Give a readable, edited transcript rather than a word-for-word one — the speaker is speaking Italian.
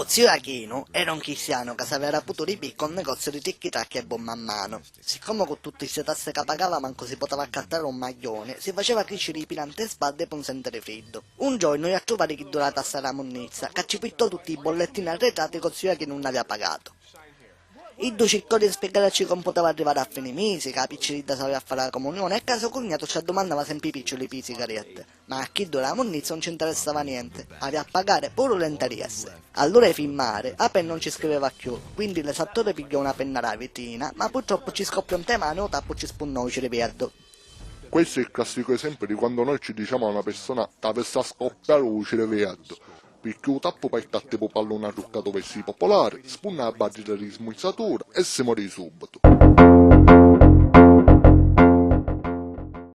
zio Achino era un cristiano che sapeva potuto ripiccare un negozio di ticchi-tacchi e bomba a mano. Siccome con tutte queste tasse che pagava manco si poteva accattare un maglione, si faceva crescere i pilanti e spadde per un sentire freddo. Un giorno gli ha trovato chi dura la tassa della monnezza, che ci pittò tutti i bollettini arretrati che zio Achino non aveva pagato. I due cercò di spiegarci come poteva arrivare a fine mese, che la piccerita sapeva fare la comunione e che suo cognato ci domandava sempre i piccoli pisi carette. Ma a chi dura la monnezza non ci interessava niente, aveva a pagare pure l'interesse. Allora filmare, a penna non ci scriveva più, quindi l'esattore pigliò una penna alla vetrina, ma purtroppo ci scoppiò un tema e o tappo ci spunnò il riverdo. Questo è il classico esempio di quando noi ci diciamo a una persona che avesse a scoppiare o cervello, perché un tappo per tipo pallone truccato verso i popolari, spunna la barriera di smuzzatura e si morì subito.